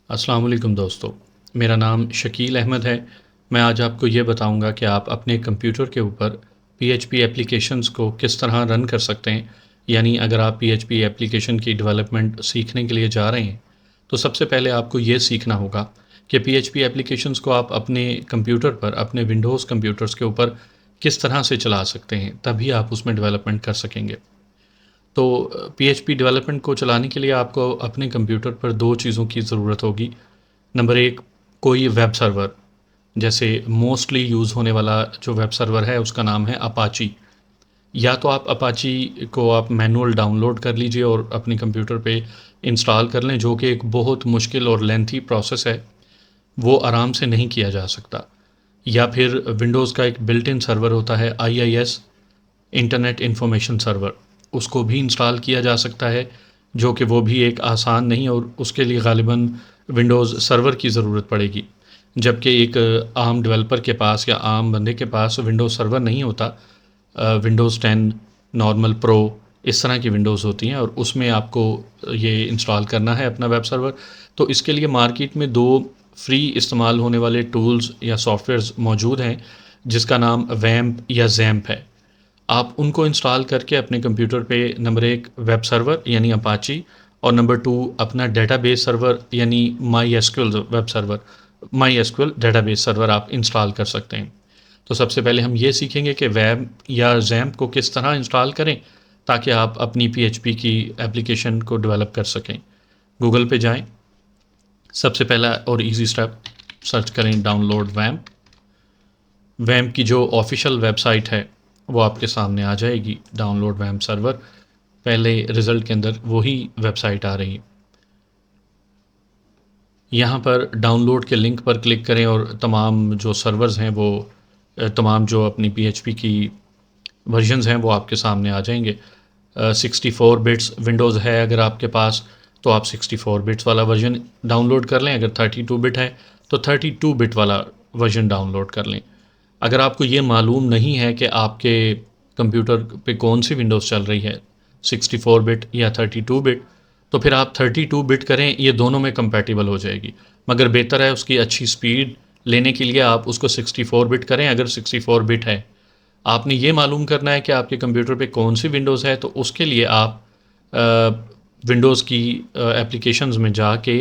अस्सलाम वालेकुम दोस्तों, मेरा नाम शकील अहमद है। मैं आज आपको ये बताऊंगा कि आप अपने कंप्यूटर के ऊपर पीएचपी एप्लीकेशंस को किस तरह रन कर सकते हैं। यानी अगर आप पीएचपी एप्लीकेशन की डेवलपमेंट सीखने के लिए जा रहे हैं, तो सबसे पहले आपको ये सीखना होगा कि पीएचपी एप्लीकेशंस को आप अपने कंप्यूटर पर, अपने विंडोज़ कंप्यूटर्स के ऊपर किस तरह से चला सकते हैं, तभी आप उसमें डेवलपमेंट कर सकेंगे। तो पीएचपी डेवलपमेंट को चलाने के लिए आपको अपने कंप्यूटर पर 2 चीज़ों की ज़रूरत होगी। नंबर 1, कोई वेब सर्वर, जैसे मोस्टली यूज़ होने वाला जो वेब सर्वर है उसका नाम है अपाची। या तो आप अपाची को आप मैनुअल डाउनलोड कर लीजिए और अपने कंप्यूटर पे इंस्टॉल कर लें, जो कि एक बहुत मुश्किल और लेंथी प्रोसेस है, वो आराम से नहीं किया जा सकता। या फिर विंडोज़ का एक बिल्ट इन सर्वर होता है आईआईएस, इंटरनेट इंफॉर्मेशन सर्वर, उसको भी इंस्टॉल किया जा सकता है, जो कि वो भी एक आसान नहीं, और उसके लिए ग़ालिबन विंडोज़ सर्वर की ज़रूरत पड़ेगी। जबकि एक आम डेवलपर के पास या आम बंदे के पास विंडोज़ सर्वर नहीं होता। विंडोज़ 10 नॉर्मल प्रो इस तरह की विंडोज़ होती हैं और उसमें आपको ये इंस्टॉल करना है अपना वेब सर्वर। तो इसके लिए मार्केट में 2 फ्री इस्तेमाल होने वाले टूल्स या सॉफ्टवेयर्स मौजूद हैं, जिसका नाम वैम्प या ज़ैम्प है। आप उनको इंस्टॉल करके अपने कंप्यूटर पे नंबर 1 वेब सर्वर यानी अपाची, और नंबर 2 अपना डेटाबेस सर्वर यानी my SQL web server, my SQL database server आप इंस्टॉल कर सकते हैं। तो सबसे पहले हम ये सीखेंगे कि वेब या जैम्प को किस तरह इंस्टॉल करें ताकि आप अपनी पीएचपी की एप्लीकेशन को डेवलप कर सकें। गूगल पे जाएं, सबसे पहला और इजी स्टेप, सर्च करें डाउनलोड वैम्प। वैम्प की जो ऑफिशियल वेबसाइट है वो आपके सामने आ जाएगी, डाउनलोड वैम्प सर्वर। पहले रिज़ल्ट के अंदर वही वेबसाइट आ रही है। यहाँ पर डाउनलोड के लिंक पर क्लिक करें और तमाम जो सर्वर्स हैं वो तमाम जो अपनी पीएचपी की वर्जन्स हैं वो आपके सामने आ जाएंगे। 64 बिट्स विंडोज़ है अगर आपके पास, तो आप 64 बिट्स वाला वर्जन डाउनलोड कर लें। अगर 32 बिट है तो 32 बिट वाला वर्जन डाउनलोड कर लें। अगर आपको ये मालूम नहीं है कि आपके कंप्यूटर पे कौन सी विंडोज़ चल रही है, 64 बिट या 32 बिट, तो फिर आप 32 बिट करें, ये दोनों में कंपैटिबल हो जाएगी। मगर बेहतर है उसकी अच्छी स्पीड लेने के लिए आप उसको 64 बिट करें अगर 64 बिट है। आपने ये मालूम करना है कि आपके कंप्यूटर पे कौन सी विंडोज़ है, तो उसके लिए आप विंडोज़ की एप्लीकेशंस में जाके,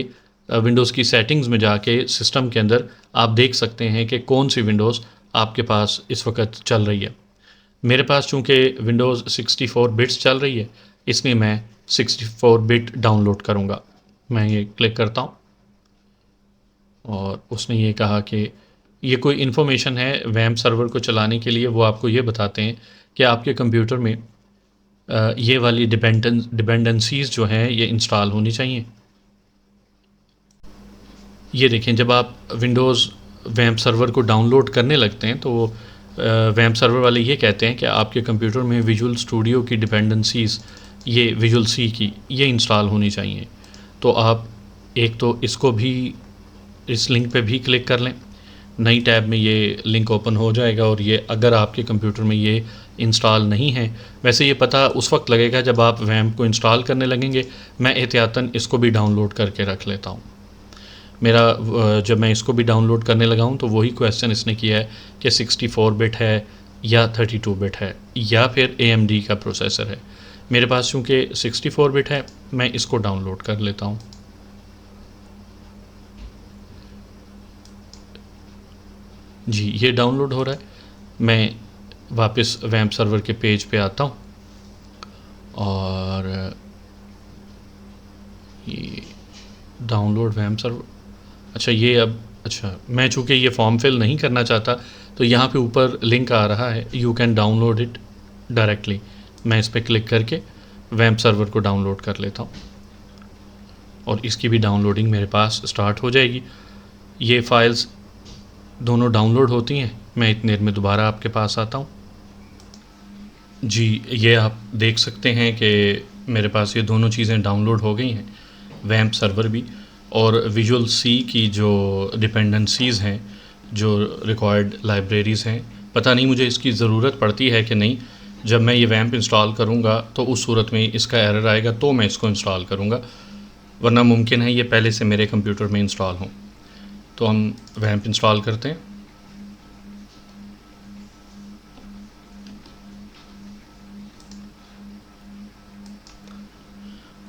विंडोज़ की सेटिंग्स में जाके सिस्टम के अंदर आप देख सकते हैं कि कौन सी विंडोज़ आपके पास इस वक्त चल रही है। मेरे पास चूँकि विंडोज़ 64 बिट्स चल रही है, इसलिए मैं 64 बिट डाउनलोड करूँगा। मैं ये क्लिक करता हूँ और उसने ये कहा कि ये कोई इन्फॉर्मेशन है वैम्प सर्वर को चलाने के लिए। वो आपको ये बताते हैं कि आपके कंप्यूटर में ये वाली डिपेंडेंसीज़ जो हैं ये इंस्टॉल होनी चाहिए। ये देखें, जब आप विंडोज़ वैम्प सर्वर को डाउनलोड करने लगते हैं तो वैम्प सर्वर वाले ये कहते हैं कि आपके कंप्यूटर में विजुअल स्टूडियो की डिपेंडेंसीज़, ये विजुअल सी की, ये इंस्टॉल होनी चाहिए। तो आप एक तो इसको भी, इस लिंक पे भी क्लिक कर लें, नई टैब में ये लिंक ओपन हो जाएगा। और ये अगर आपके कंप्यूटर में ये इंस्टॉल नहीं है, वैसे ये पता उस वक्त लगेगा जब आप वैम्प को इंस्टॉल करने लगेंगे। मैं एहतियातन इसको भी डाउनलोड करके रख लेता हूँ। मेरा जब मैं इसको भी डाउनलोड करने लगा हूँ तो वही क्वेश्चन इसने किया है कि 64 बिट है या 32 बिट है या फिर AMD का प्रोसेसर है। मेरे पास चूँकि 64 बिट है, मैं इसको डाउनलोड कर लेता हूँ। जी, ये डाउनलोड हो रहा है। मैं वापस वैम्प सर्वर के पेज पे आता हूँ और ये डाउनलोड वैम्प सर्वर, अच्छा ये अब, अच्छा मैं चूँकि ये फॉर्म फिल नहीं करना चाहता, तो यहाँ पे ऊपर लिंक आ रहा है you can download it directly. मैं इस पर क्लिक करके वैम्प सर्वर को डाउनलोड कर लेता हूँ और इसकी भी डाउनलोडिंग मेरे पास स्टार्ट हो जाएगी। ये फ़ाइल्स दोनों डाउनलोड होती हैं। मैं इतनी देर में दोबारा आपके पास आता हूँ। जी, ये आप देख सकते हैं कि मेरे पास ये दोनों चीज़ें डाउनलोड हो गई हैं, वैम्प सर्वर भी और विजुअल सी की जो डिपेंडेंसीज़ हैं, जो रिक्वायर्ड लाइब्रेरीज़ हैं। पता नहीं मुझे इसकी ज़रूरत पड़ती है कि नहीं। जब मैं ये वैम्प इंस्टॉल करूँगा तो उस सूरत में इसका एरर आएगा, तो मैं इसको इंस्टॉल करूँगा। वरना मुमकिन है ये पहले से मेरे कंप्यूटर में इंस्टॉल हों। तो हम वैम्प इंस्टॉल करते हैं।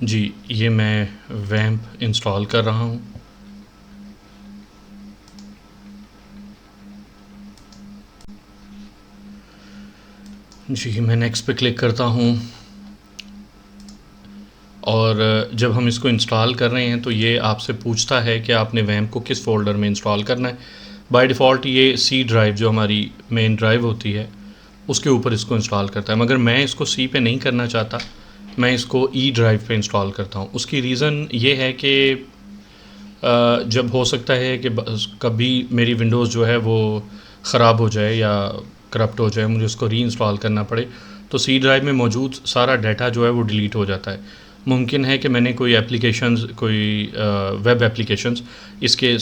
जी, ये मैं वैम्प इंस्टॉल कर रहा हूँ। जी, मैं नेक्स्ट पे क्लिक करता हूँ। और जब हम इसको इंस्टॉल कर रहे हैं तो ये आपसे पूछता है कि आपने वैम्प को किस फ़ोल्डर में इंस्टॉल करना है। बाय डिफ़ॉल्ट ये सी ड्राइव जो हमारी मेन ड्राइव होती है उसके ऊपर इसको इंस्टॉल करता है, मगर मैं इसको सी पे नहीं करना चाहता, मैं इसको ई ड्राइव पे इंस्टॉल करता हूँ। उसकी रीज़न ये है कि जब हो सकता है कि कभी मेरी विंडोज़ जो है वो ख़राब हो जाए या करप्ट हो जाए, मुझे उसको री इंस्टॉल करना पड़े, तो सी ड्राइव में मौजूद सारा डाटा जो है वो डिलीट हो जाता है। मुमकिन है कि मैंने कोई एप्लीकेशंस, कोई वेब एप्लीकेशंस इसके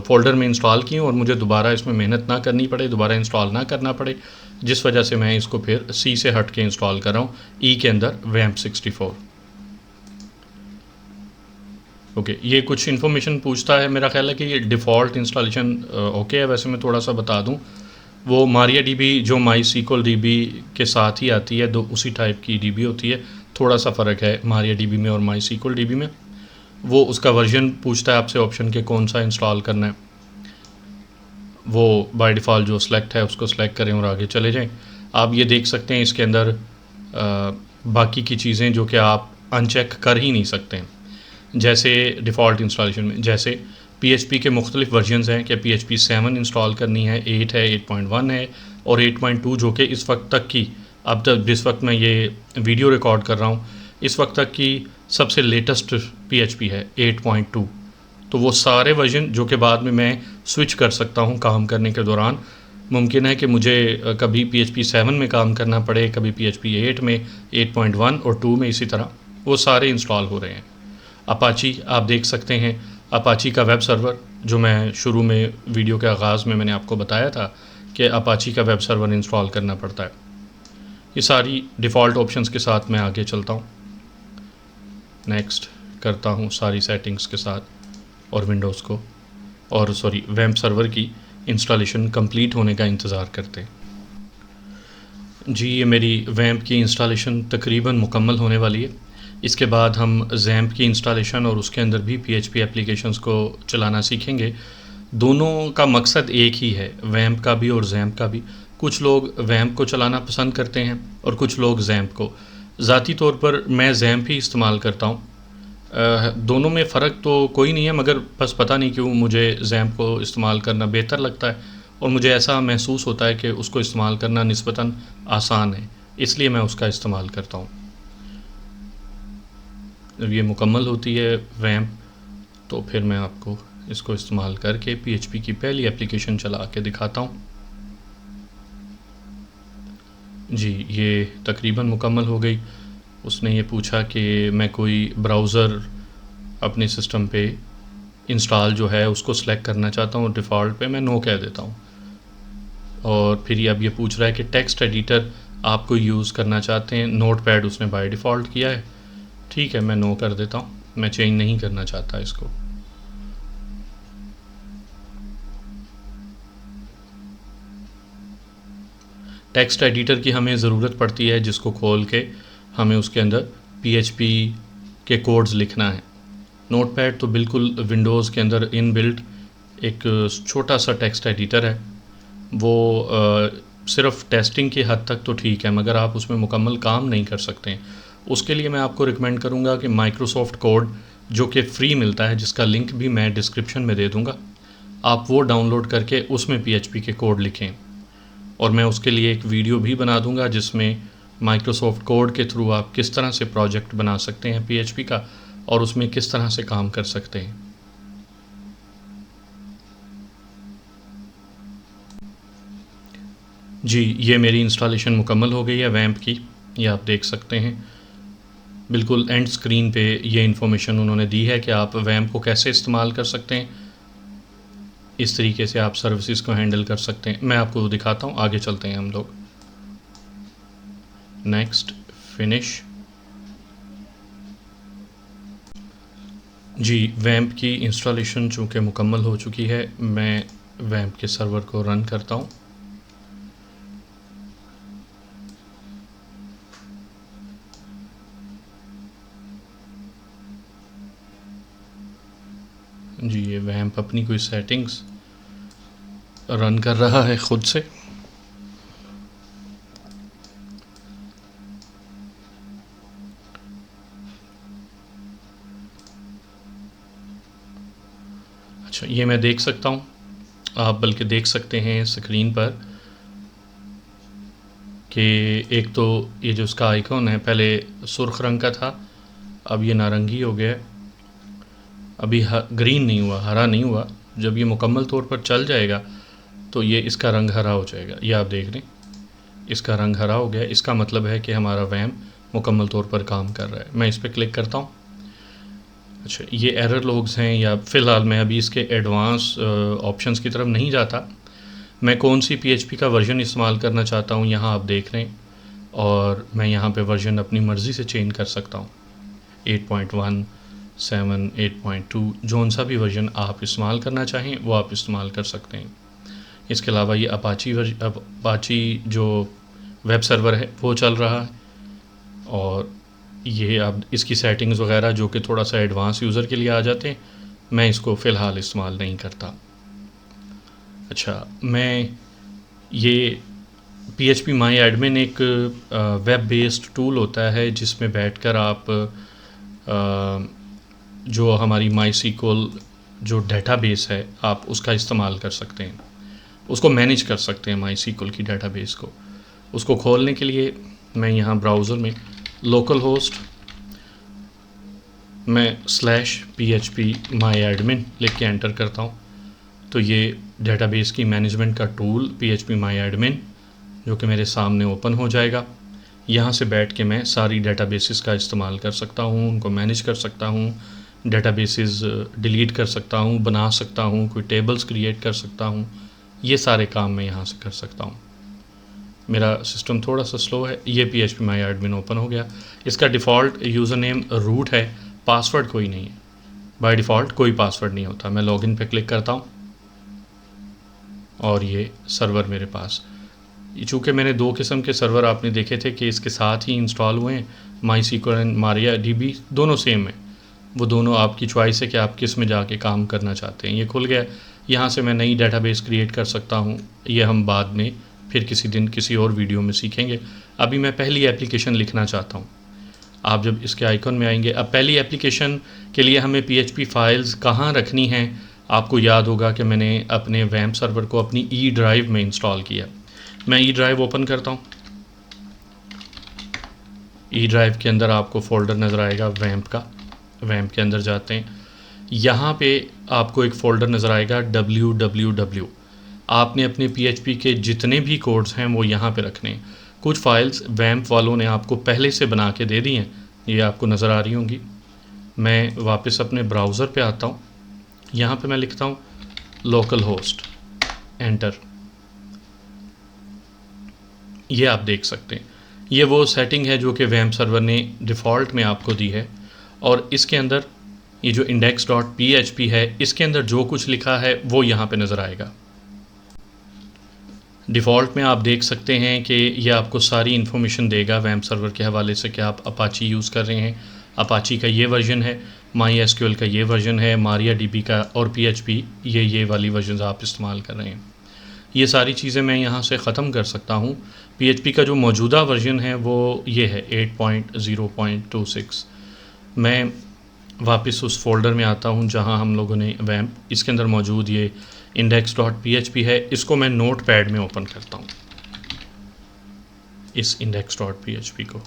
फ़ोल्डर में इंस्टॉल की और मुझे दोबारा इसमें मेहनत ना करनी पड़े, दोबारा इंस्टॉल ना करना पड़े, जिस वजह से मैं इसको फिर सी से हट के इंस्टॉल कर रहा हूँ ई के अंदर वैम्प 64। ओके, ये कुछ इन्फॉर्मेशन पूछता है। मेरा ख्याल है कि ये डिफ़ॉल्ट इंस्टॉलेशन ओके है। वैसे मैं थोड़ा सा बता दूं, वो मारिया डीबी जो माई सीक्वल डीबी के साथ ही आती है, दो उसी टाइप की डीबी होती है। थोड़ा सा फ़र्क है मारिया डीबी में और माई सीक्वल डीबी में। वो उसका वर्जन पूछता है आपसे ऑप्शन के कौन सा इंस्टॉल करना है, वो बाय डिफ़ॉल्ट जो सिलेक्ट है उसको सिलेक्ट करें और आगे चले जाएं। आप ये देख सकते हैं इसके अंदर बाकी की चीज़ें जो कि आप अनचेक कर ही नहीं सकते हैं, जैसे डिफ़ॉल्ट इंस्टॉलेशन में जैसे PHP के मुख्तलिफ वर्जन्स हैं कि PHP 7 इंस्टॉल करनी है, 8 है, 8.1 है और 8.2 जो कि इस वक्त तक की, अब तक जिस वक्त मैं ये वीडियो रिकॉर्ड कर रहा हूँ इस वक्त तक की सबसे लेटेस्ट PHP है 8.2। तो वो सारे वर्जन जो कि बाद में मैं स्विच कर सकता हूँ काम करने के दौरान। मुमकिन है कि मुझे कभी PHP 7 में काम करना पड़े, कभी PHP 8 में, 8.1 और 2 में, इसी तरह वो सारे इंस्टॉल हो रहे हैं। अपाची आप देख सकते हैं, अपाची का वेब सर्वर जो मैं शुरू में वीडियो के आगाज़ में मैंने आपको बताया था कि अपाची का वेब सर्वर इंस्टॉल करना पड़ता है। ये सारी डिफ़ॉल्ट ऑप्शंस के साथ मैं आगे चलता हूँ, नेक्स्ट करता हूँ सारी सेटिंग्स के साथ और विंडोज़ को, और सॉरी वेब सर्वर की इंस्टॉलेशन कंप्लीट होने का इंतज़ार करते हैं। जी, ये मेरी वैम्प की इंस्टॉलेशन तकरीबन मुकम्मल होने वाली है। इसके बाद हम ज़ैम्प की इंस्टॉलेशन और उसके अंदर भी PHP एप्लीकेशंस को चलाना सीखेंगे। दोनों का मकसद एक ही है, वैम्प का भी और ज़ैम्प का भी। कुछ लोग वैम्प को चलाना पसंद करते हैं और कुछ लोग ज़ैम्प को। ज़ाती तौर पर मैं ज़ैम्प ही इस्तेमाल करता हूँ। दोनों में फ़र्क तो कोई नहीं है, मगर बस पता नहीं क्यों मुझे ज़ैम्प को इस्तेमाल करना बेहतर लगता है और मुझे ऐसा महसूस होता है कि उसको इस्तेमाल करना निस्बतन आसान है, इसलिए मैं उसका इस्तेमाल करता हूँ। जब ये मुकम्मल होती है वैम्प तो फिर मैं आपको इसको इस्तेमाल करके PHP की पहली एप्लीकेशन चला के दिखाता हूँ। जी, ये तकरीबन मुकम्मल हो गई। उसने ये पूछा कि मैं कोई ब्राउज़र अपने सिस्टम पे इंस्टॉल जो है उसको सिलेक्ट करना चाहता हूँ, डिफ़ॉल्ट पे मैं नो कह देता हूँ। और फिर अब ये पूछ रहा है कि टेक्स्ट एडिटर आप कोई यूज़ करना चाहते हैं, नोटपैड उसने बाय डिफ़ॉल्ट किया है। ठीक है, मैं नो कर देता हूँ, मैं चेंज नहीं करना चाहता इसको। टेक्स्ट एडिटर की हमें ज़रूरत पड़ती है जिसको खोल के हमें उसके अंदर PHP के कोड्स लिखना है। नोटपैड तो बिल्कुल विंडोज़ के अंदर इनबिल्ट एक छोटा सा टेक्स्ट एडिटर है। वो सिर्फ टेस्टिंग की हद तक तो ठीक है, मगर आप उसमें मुकम्मल काम नहीं कर सकते हैं। उसके लिए मैं आपको रिकमेंड करूँगा कि माइक्रोसॉफ्ट कोड जो कि फ्री मिलता है, जिसका लिंक भी मैं डिस्क्रिप्शन में दे दूँगा, आप वो डाउनलोड करके उसमें PHP के कोड लिखें। और मैं उसके लिए एक वीडियो भी बना दूँगा जिसमें माइक्रोसॉफ्ट कोड के थ्रू आप किस तरह से प्रोजेक्ट बना सकते हैं PHP का और उसमें किस तरह से काम कर सकते हैं। जी, ये मेरी इंस्टॉलेशन मुकम्मल हो गई है वैम्प की, ये आप देख सकते हैं। बिल्कुल एंड स्क्रीन पे ये इन्फॉर्मेशन उन्होंने दी है कि आप वैम्प को कैसे इस्तेमाल कर सकते हैं, इस तरीके से आप सर्विसेज को हैंडल कर सकते हैं। मैं आपको दिखाता हूँ, आगे चलते हैं हम लोग। Next, finish. जी, वैम्प की इंस्टॉलेशन चूँकि मुकम्मल हो चुकी है, मैं वैम्प के सर्वर को रन करता हूँ। जी, ये वैम्प अपनी कोई सेटिंग्स रन कर रहा है ख़ुद से। अच्छा, ये मैं देख सकता हूँ, आप बल्कि देख सकते हैं स्क्रीन पर कि एक तो ये जो उसका आइकॉन है पहले सुर्ख रंग का था, अब ये नारंगी हो गया है। अभी ग्रीन नहीं हुआ, हरा नहीं हुआ। जब ये मुकम्मल तौर पर चल जाएगा तो ये इसका रंग हरा हो जाएगा। ये आप देख लें, इसका रंग हरा हो गया। इसका मतलब है कि हमारा वैम्प मुकम्मल तौर पर काम कर रहा है। मैं इस पर क्लिक करता हूँ। अच्छा, ये एरर लॉग्स हैं, या फ़िलहाल मैं अभी इसके एडवांस ऑप्शंस की तरफ नहीं जाता। मैं कौन सी PHP का वर्जन इस्तेमाल करना चाहता हूँ यहाँ आप देख लें, और मैं यहाँ पे वर्जन अपनी मर्ज़ी से चेंज कर सकता हूँ। 8.1, 7, 8.2, जौन सा भी वर्जन आप इस्तेमाल करना चाहें वो आप इस्तेमाल कर सकते हैं। इसके अलावा ये अपाची जो वेब सर्वर है वो चल रहा है, और ये आप इसकी सेटिंग्स वगैरह जो कि थोड़ा सा एडवांस यूज़र के लिए आ जाते हैं, मैं इसको फ़िलहाल इस्तेमाल नहीं करता। अच्छा, मैं ये PHP माई एडमिन एक वेब बेस्ड टूल होता है जिसमें बैठकर आप जो हमारी MySQL जो डेटाबेस है आप उसका इस्तेमाल कर सकते हैं, उसको मैनेज कर सकते हैं MySQL की डेटाबेस को। उसको खोलने के लिए मैं यहाँ ब्राउज़र में लोकल होस्ट मैं /php myadmin लिख के एंटर करता हूँ, तो ये डेटाबेस की मैनेजमेंट का टूल PHP myadmin जो कि मेरे सामने ओपन हो जाएगा। यहाँ से बैठ के मैं सारी डेटाबेसेस का इस्तेमाल कर सकता हूँ, उनको मैनेज कर सकता हूँ, डेटाबेसेस डिलीट कर सकता हूँ, बना सकता हूँ, कोई टेबल्स क्रिएट कर सकता हूँ। ये सारे काम मैं यहाँ से कर सकता हूँ। मेरा सिस्टम थोड़ा सा स्लो है। ये PHP myadmin ओपन हो गया। इसका डिफ़ॉल्ट यूज़र नेम रूट है, पासवर्ड कोई नहीं है। बाय डिफ़ॉल्ट कोई पासवर्ड नहीं होता। मैं लॉगिन पे क्लिक करता हूँ और ये सर्वर मेरे पास, चूँकि मैंने 2 किस्म के सर्वर आपने देखे थे कि इसके साथ ही इंस्टॉल हुए हैं, MySQL एंड MariaDB दोनों सेम है। वो दोनों आपकी चॉइस है कि आप किस में जाके काम करना चाहते हैं। ये खुल गया, यहाँ से मैं नई डेटाबेस क्रिएट कर सकता हूँ। ये हम बाद में फिर किसी दिन किसी और वीडियो में सीखेंगे। अभी मैं पहली एप्लीकेशन लिखना चाहता हूँ। आप जब इसके आइकन में आएंगे, अब पहली एप्लीकेशन के लिए हमें PHP फाइल्स कहाँ रखनी हैं, आपको याद होगा कि मैंने अपने वैम्प सर्वर को अपनी ई ड्राइव में इंस्टॉल किया। मैं ई ड्राइव ओपन करता हूँ। ई ड्राइव के अंदर आपको फ़ोल्डर नज़र आएगा वैम्प का। वैम्प के अंदर जाते हैं, यहाँ पे आपको एक फ़ोल्डर नज़र आएगा www। आपने अपने PHP के जितने भी कोड्स हैं वो यहाँ पे रखने हैं। कुछ फाइल्स वैम्प वालों ने आपको पहले से बना के दे दी हैं, ये आपको नज़र आ रही होंगी। मैं वापस अपने ब्राउज़र पे आता हूँ, यहाँ पे मैं लिखता हूँ लोकल होस्ट, एंटर। ये आप देख सकते हैं, ये वो सेटिंग है जो कि वैम्प सर्वर ने डिफ़ॉल्ट में आपको दी है, और इसके अंदर ये जो index.php है, इसके अंदर जो कुछ लिखा है वो यहाँ पे नज़र आएगा। डिफ़ॉल्ट में आप देख सकते हैं कि ये आपको सारी इन्फॉर्मेशन देगा वैम्प सर्वर के हवाले से कि आप अपाची यूज़ कर रहे हैं, अपाची का ये वर्जन है, MySQL का ये वर्जन है, MariaDB का और PHP ये वाली वर्जन आप इस्तेमाल कर रहे हैं। ये सारी चीज़ें मैं यहाँ से ख़त्म कर सकता हूँ। PHP का जो मौजूदा वर्जन है वो ये है 8.0.26। मैं वापस उस फोल्डर में आता हूँ जहाँ हम लोगों ने वैम्प, इसके अंदर मौजूद ये index.php है, इसको मैं नोट पैड में ओपन करता हूँ, इस index.php को।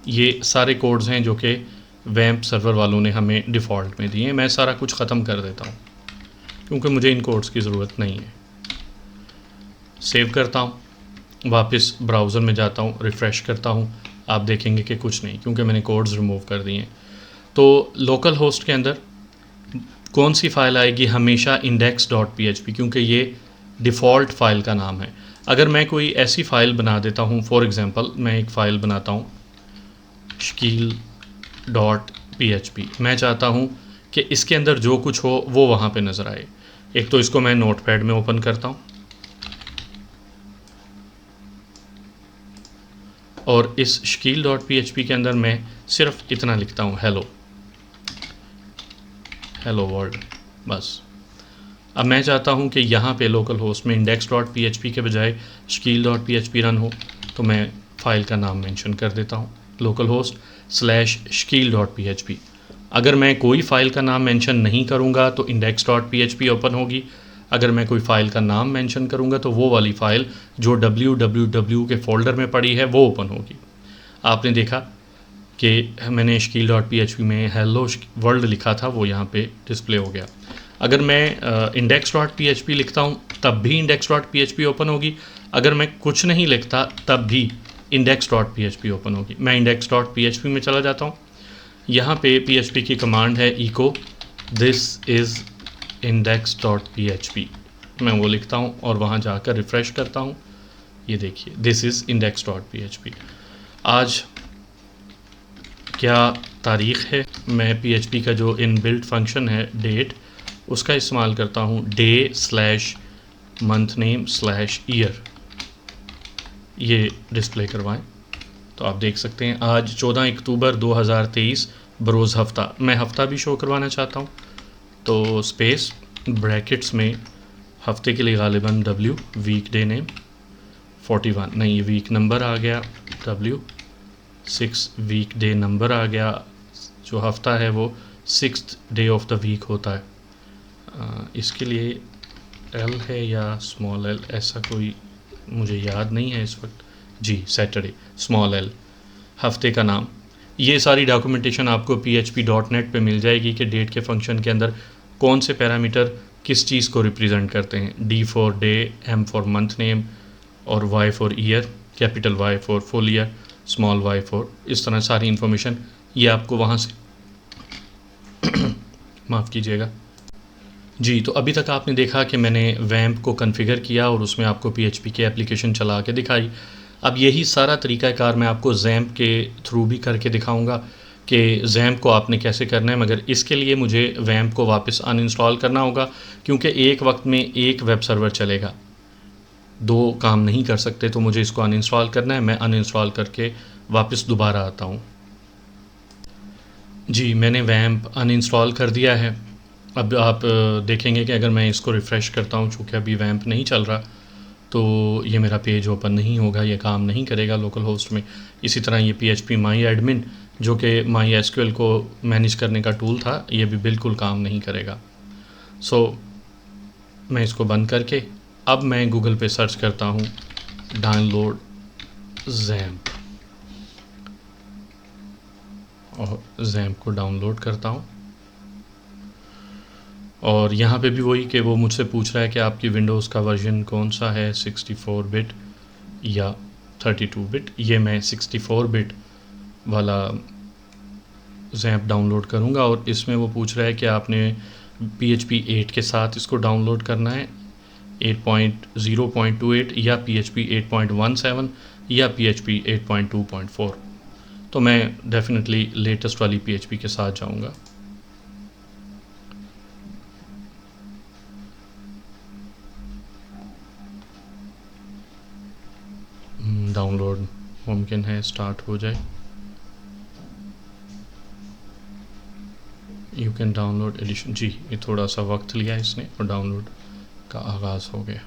ये सारे कोड्स हैं जो कि वैम्प सर्वर वालों ने हमें डिफ़ॉल्ट में दिए हैं। मैं सारा कुछ ख़त्म कर देता हूँ क्योंकि मुझे इन कोड्स की ज़रूरत नहीं है। सेव करता हूँ, वापस ब्राउज़र में जाता हूँ, रिफ़्रेश करता हूँ, आप देखेंगे कि कुछ नहीं, क्योंकि मैंने कोड्स रिमूव कर दिए हैं। तो लोकल होस्ट के अंदर कौन सी फ़ाइल आएगी? हमेशा index.php, क्योंकि ये डिफ़ॉल्ट फ़ाइल का नाम है। अगर मैं कोई ऐसी फ़ाइल बना देता हूँ, फॉर एग्ज़ाम्पल मैं एक फ़ाइल बनाता हूँ shakil.php, PHP। मैं चाहता हूँ कि इसके अंदर जो कुछ हो वो वहाँ पे नज़र आए। एक तो इसको मैं नोटपैड में ओपन करता हूँ और इस shkeel.php के अंदर मैं सिर्फ इतना लिखता हूँ, हेलो वर्ल्ड, बस। अब मैं चाहता हूँ कि यहाँ पे लोकल होस्ट में index.php के बजाय shkeel.php रन हो, तो मैं फ़ाइल का नाम मेंशन कर देता हूँ, लोकल होस्ट /shkeel.php। अगर मैं कोई फ़ाइल का नाम मेंशन नहीं करूँगा तो index.php ओपन होगी। अगर मैं कोई फ़ाइल का नाम मेंशन करूँगा तो वो वाली फ़ाइल जो www के फ़ोल्डर में पड़ी है वो ओपन होगी। आपने देखा कि मैंने shkeel.php में हेलो वर्ल्ड लिखा था, वो यहाँ पे डिस्प्ले हो गया। अगर मैं index.php लिखता हूँ तब भी index.php ओपन होगी। अगर मैं कुछ नहीं लिखता तब भी index.php ओपन होगी। मैं index.php में चला जाता हूँ। यहाँ पे PHP की कमांड है echo this is index.php। मैं वो लिखता हूँ और वहाँ जाकर रिफ़्रेश करता हूँ। ये देखिए, this is index.php। आज क्या तारीख़ है? मैं PHP का जो इनबिल्ट फंक्शन है डेट, उसका इस्तेमाल करता हूँ day/month_name/year, ये डिस्प्ले करवाएं। तो आप देख सकते हैं आज 14 अक्टूबर 2023 बरोज़ हफ़्ता। मैं हफ़्ता भी शो करवाना चाहता हूँ, तो स्पेस ब्रैकेट्स में हफ़्ते के लिए गालिबन W, वीक डे नेम 41, नहीं ये वीक नंबर आ गया, W 6 वीक डे नंबर आ गया। जो हफ़्ता है वो 6th day of the week होता है। इसके लिए L है या स्मॉल l, ऐसा कोई मुझे याद नहीं है इस वक्त। जी, सैटरडे, स्मॉल l, हफ़्ते का नाम। ये सारी डॉक्यूमेंटेशन आपको php.net पे मिल जाएगी कि डेट के फंक्शन के अंदर कौन से पैरामीटर किस चीज़ को रिप्रेजेंट करते हैं। D for day, M for month name और Y for year, capital Y for full year, small y for, इस तरह सारी इन्फॉर्मेशन ये आपको वहाँ से माफ़ कीजिएगा जी। तो अभी तक आपने देखा कि मैंने वैम्प को कॉन्फ़िगर किया और उसमें आपको PHP की एप्लीकेशन चला के दिखाई। अब यही सारा तरीक़ाकार मैं आपको ज़ैम्प के थ्रू भी करके दिखाऊंगा कि ज़ैम्प को आपने कैसे करना है, मगर इसके लिए मुझे वैम्प को वापस अनइंस्टॉल करना होगा, क्योंकि एक वक्त में एक वेब सर्वर चलेगा, दो काम नहीं कर सकते। तो मुझे इसको अनइंस्टॉल करना है। मैं अनइंस्टॉल करके वापस दोबारा आता हूँ। जी, मैंने वैम्प अनइंस्टॉल कर दिया है। अब आप देखेंगे कि अगर मैं इसको रिफ़्रेश करता हूँ, चूँकि अभी वैम्प नहीं चल रहा, तो ये मेरा पेज ओपन नहीं होगा, ये काम नहीं करेगा लोकल होस्ट में। इसी तरह ये PHP माई एडमिन जो कि MySQL को मैनेज करने का टूल था, ये भी बिल्कुल काम नहीं करेगा। मैं इसको बंद करके अब मैं गूगल पे सर्च करता हूँ डाउनलोड ज़ैम्प और ज़ैम्प को डाउनलोड करता हूँ। और यहाँ पे भी वही कि वो मुझसे पूछ रहा है कि आपकी विंडोज़ का वर्जन कौन सा है, 64 बिट या 32 बिट। ये मैं 64 बिट वाला ज़ैम्प डाउनलोड करूँगा और इसमें वो पूछ रहा है कि आपने PHP 8 के साथ इसको डाउनलोड करना है, 8.0.28 या PHP 8.17 या PHP 8.2.4। तो मैं डेफिनेटली लेटेस्ट वाली PHP के साथ जाऊँगा। डाउनलोड मुमकिन है स्टार्ट हो जाए। You can download edition. जी, ये थोड़ा सा वक्त लिया इसने और डाउनलोड का आगाज़ हो गया।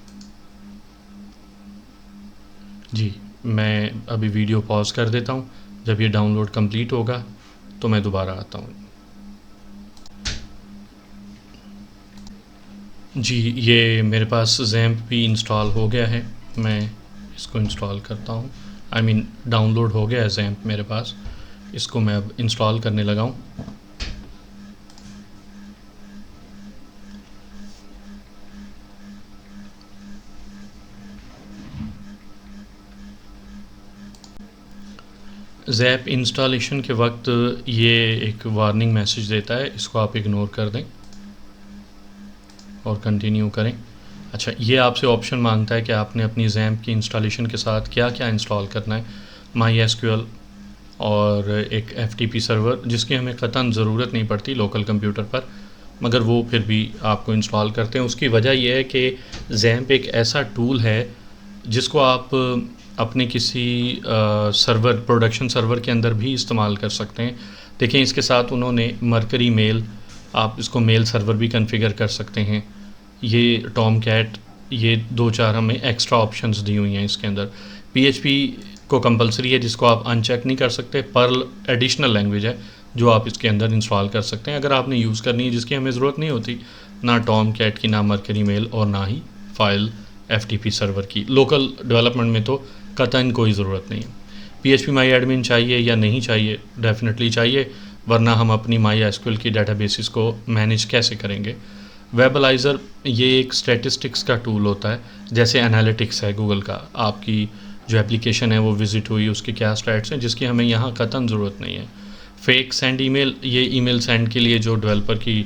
जी, मैं अभी वीडियो पॉज कर देता हूँ। जब ये डाउनलोड कंप्लीट होगा तो मैं दोबारा आता हूँ। जी, ये मेरे पास ज़ैम्प भी इंस्टॉल हो गया है। मैं इसको इंस्टॉल करता हूँ, आई मीन डाउनलोड हो गया है ज़ैम्प मेरे पास। इसको मैं अब इंस्टॉल करने लगा हूँ। ज़ैप इंस्टॉलेशन के वक्त ये एक वार्निंग मैसेज देता है, इसको आप इग्नोर कर दें और कंटिन्यू करें। अच्छा, ये आपसे ऑप्शन मांगता है कि आपने अपनी ज़ैम्प की इंस्टॉलेशन के साथ क्या क्या इंस्टॉल करना है। MySQL और एक FTP सर्वर जिसकी हमें क़तन ज़रूरत नहीं पड़ती लोकल कंप्यूटर पर, मगर वो फिर भी आपको इंस्टॉल करते हैं। उसकी वजह यह है कि ज़ैम्प एक ऐसा टूल है जिसको आप अपने किसी सर्वर, प्रोडक्शन सर्वर के अंदर भी इस्तेमाल कर सकते हैं। देखें, इसके साथ उन्होंने मरकरी मेल, आप इसको मेल सर्वर भी कॉन्फ़िगर कर सकते हैं। ये टॉम कैट, ये 2-4 हमें एक्स्ट्रा ऑप्शंस दी हुई हैं इसके अंदर। PHP को कंपलसरी है, जिसको आप अनचेक नहीं कर सकते। पर्ल एडिशनल लैंग्वेज है जो आप इसके अंदर इंस्टॉल कर सकते हैं अगर आपने यूज़ करनी है, जिसकी हमें ज़रूरत नहीं होती ना टॉम कैट की, ना मरकरी मेल और ना ही फाइल FTP सर्वर की। लोकल डेवलपमेंट में तो कतई कोई ज़रूरत नहीं है। PHP माई एडमिन चाहिए या नहीं चाहिए? डेफिनेटली चाहिए, वरना हम अपनी MySQL की डेटाबेसिस को मैनेज कैसे करेंगे। वेबलाइज़र ये एक स्टैटिस्टिक्स का टूल होता है, जैसे एनालिटिक्स है गूगल का। आपकी जो एप्लीकेशन है वो विज़िट हुई, उसके क्या स्टैट्स हैं, जिसकी हमें यहाँ कतई ज़रूरत नहीं है। फेक सेंड ईमेल, ये ईमेल सेंड के लिए जो डेवलपर की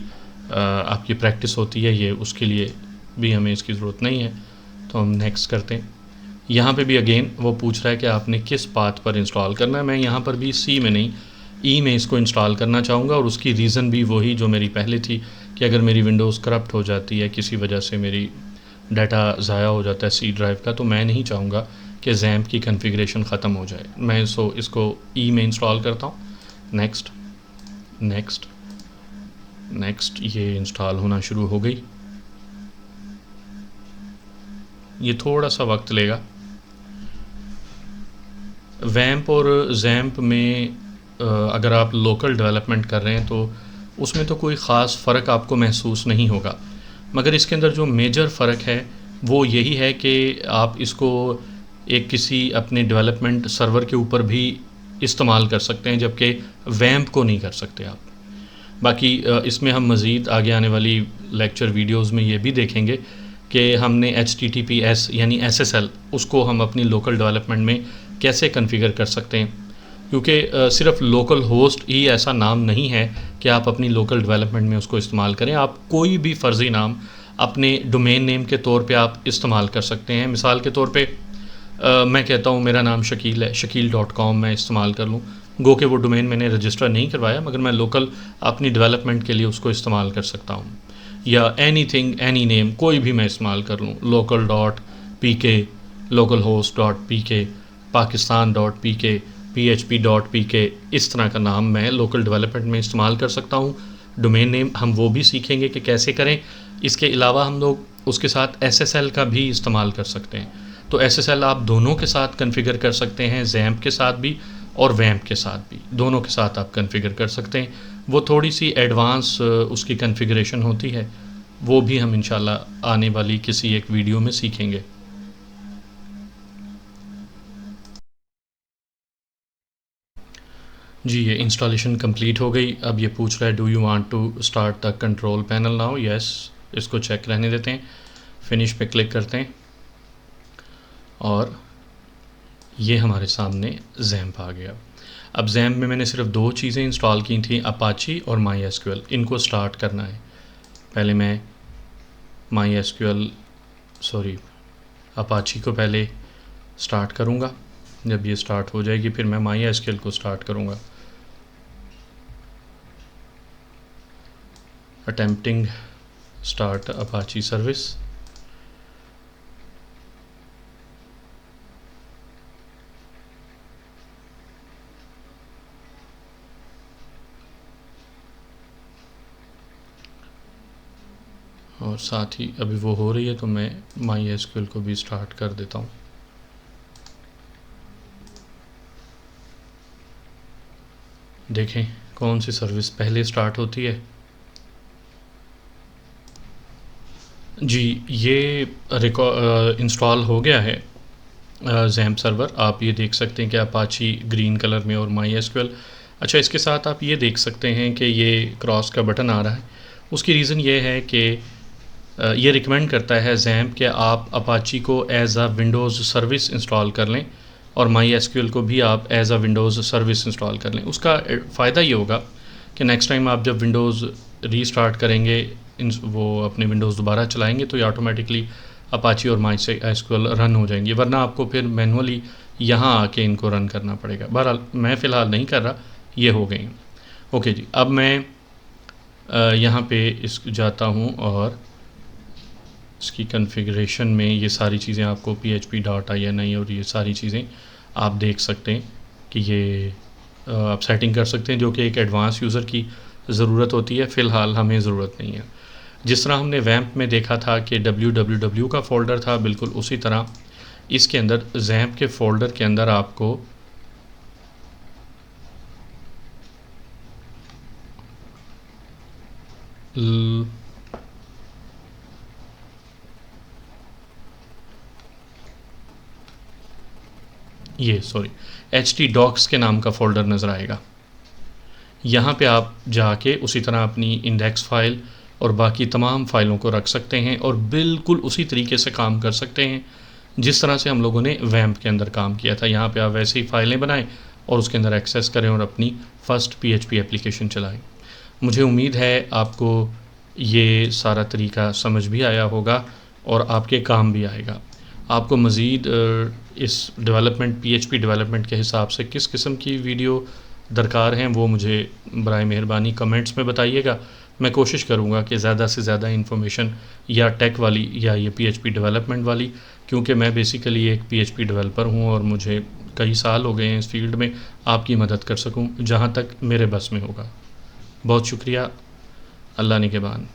आपकी प्रैक्टिस होती है, ये उसके लिए भी हमें इसकी ज़रूरत नहीं है। तो हम नेक्स्ट करते हैं। यहाँ पे भी अगेन वो पूछ रहा है कि आपने किस पाथ पर इंस्टॉल करना है। मैं यहाँ पर भी C में नहीं, E में इसको इंस्टॉल करना चाहूँगा, और उसकी रीज़न भी वही जो मेरी पहले थी कि अगर मेरी विंडोज़ करप्ट हो जाती है, किसी वजह से मेरी डाटा ज़ाया हो जाता है C ड्राइव का, तो मैं नहीं चाहूँगा कि ज़ैम्प की कॉन्फ़िगरेशन ख़त्म हो जाए। मैं इसको E में इंस्टॉल करता हूँ। नेक्स्ट नेक्स्ट नेक्स्ट, ये इंस्टॉल होना शुरू हो गई। ये थोड़ा सा वक्त लेगा। वैम्प और ज़ैम्प में अगर आप लोकल डेवलपमेंट कर रहे हैं तो उसमें तो कोई ख़ास फ़र्क आपको महसूस नहीं होगा, मगर इसके अंदर जो मेजर फ़र्क है वो यही है कि आप इसको एक किसी अपने डेवलपमेंट सर्वर के ऊपर भी इस्तेमाल कर सकते हैं, जबकि वैम्प को नहीं कर सकते आप। बाकी इसमें हम मज़ीद आगे आने वाली लेक्चर वीडियोस में ये भी देखेंगे कि हमने HTTPS यानी SSL उसको हम अपनी लोकल डेवलपमेंट में कैसे कॉन्फ़िगर कर सकते हैं, क्योंकि सिर्फ लोकल होस्ट ही ऐसा नाम नहीं है कि आप अपनी लोकल डेवलपमेंट में उसको इस्तेमाल करें। आप कोई भी फ़र्ज़ी नाम अपने डोमेन नेम के तौर पे आप इस्तेमाल कर सकते हैं। मिसाल के तौर पे मैं कहता हूँ मेरा नाम शकील है, shakil.com मैं इस्तेमाल कर लूँ। गो के वो डोमेन मैंने रजिस्टर नहीं करवाया, मगर मैं लोकल अपनी डेवलपमेंट के लिए उसको इस्तेमाल कर सकता हूँ। या एनीथिंग, एनी नेम, कोई भी मैं इस्तेमाल कर लूँ। local.pk, localhost.pk, pakistan.pk, php.pk, इस तरह का नाम मैं लोकल डेवलपमेंट में इस्तेमाल कर सकता हूँ। डोमेन नेम हम वो भी सीखेंगे कि कैसे करें। इसके अलावा हम लोग उसके साथ SSL का भी इस्तेमाल कर सकते हैं। तो SSL आप दोनों के साथ कॉन्फ़िगर कर सकते हैं, ज़ैम्प के साथ भी और वैम्प के साथ भी, दोनों के साथ आप कॉन्फ़िगर कर सकते हैं। वो थोड़ी सी एडवांस उसकी कॉन्फ़िगरेशन होती है, वो भी हम इंशाल्लाह आने वाली किसी एक वीडियो में सीखेंगे। जी, ये इंस्टॉलेशन कंप्लीट हो गई। अब ये पूछ रहा है do you want to start the control panel now. Yes, इसको चेक रहने देते हैं। फिनिश पे क्लिक करते हैं और ये हमारे सामने ज़ैम्प आ गया। अब ज़ैम्प में मैंने सिर्फ 2 चीज़ें इंस्टॉल की थी, अपाची और MySQL। इनको स्टार्ट करना है। पहले मैं अपाची को पहले स्टार्ट करूँगा। जब ये स्टार्ट हो जाएगी फिर मैं MySQL को स्टार्ट करूँगा। Attempting start Apache service. और साथ ही अभी वो हो रही है तो मैं MySQL को भी स्टार्ट कर देता हूँ। देखें कौन सी सर्विस पहले स्टार्ट होती है। जी, ये इंस्टॉल हो गया है ज़ैम्प सर्वर। आप ये देख सकते हैं कि अपाची ग्रीन कलर में और MySQL। अच्छा, इसके साथ आप ये देख सकते हैं कि ये क्रॉस का बटन आ रहा है। उसकी रीज़न ये है कि ये रिकमेंड करता है ज़ैम्प कि आप अपाची को as a Windows service install कर लें और MySQL को भी आप as a Windows service install कर लें। उसका फ़ायदा ये होगा कि नेक्स्ट टाइम आप जब विंडोज़ रीस्टार्ट करेंगे, वो अपने विंडोज़ दोबारा चलाएंगे तो ये ऑटोमेटिकली अपाची और माई एसक्यूएल रन हो जाएंगी, वरना आपको फिर मैनुअली यहाँ आके इनको रन करना पड़ेगा। बहरहाल मैं फ़िलहाल नहीं कर रहा, ये हो गई। ओके जी, अब मैं यहाँ पे इस जाता हूँ और इसकी कॉन्फ़िगरेशन में ये सारी चीज़ें आपको php.ini और ये सारी चीज़ें आप देख सकते हैं कि ये आप सेटिंग कर सकते हैं, जो कि एक एडवांस यूज़र की ज़रूरत होती है। फ़िलहाल हमें ज़रूरत नहीं है। जिस तरह हमने वैम्प में देखा था कि www का फ़ोल्डर था, बिल्कुल उसी तरह इसके अंदर ज़ैम्प के फ़ोल्डर के अंदर आपको htdocs के नाम का फ़ोल्डर नज़र आएगा। यहाँ पे आप जाके उसी तरह अपनी इंडेक्स फ़ाइल और बाकी तमाम फ़ाइलों को रख सकते हैं और बिल्कुल उसी तरीके से काम कर सकते हैं जिस तरह से हम लोगों ने वैम्प के अंदर काम किया था। यहाँ पे आप वैसे ही फ़ाइलें बनाएं और उसके अंदर एक्सेस करें और अपनी फ़र्स्ट PHP एप्लीकेशन चलाएं। मुझे उम्मीद है आपको ये सारा तरीका समझ भी आया होगा और आपके काम भी आएगा। आपको मज़ीद इस डेवलपमेंट PHP डेवलपमेंट के हिसाब से किस किस्म की वीडियो दरकार हैं, वो मुझे बराए मेहरबानी कमेंट्स में बताइएगा। मैं कोशिश करूँगा कि ज़्यादा से ज़्यादा इन्फॉर्मेशन या टेक वाली या ये PHP डेवलपमेंट वाली, क्योंकि मैं बेसिकली एक PHP डेवलपर हूँ और मुझे कई साल हो गए हैं इस फील्ड में, आपकी मदद कर सकूँ जहाँ तक मेरे बस में होगा। बहुत शुक्रिया। अल्लाह निगहबान।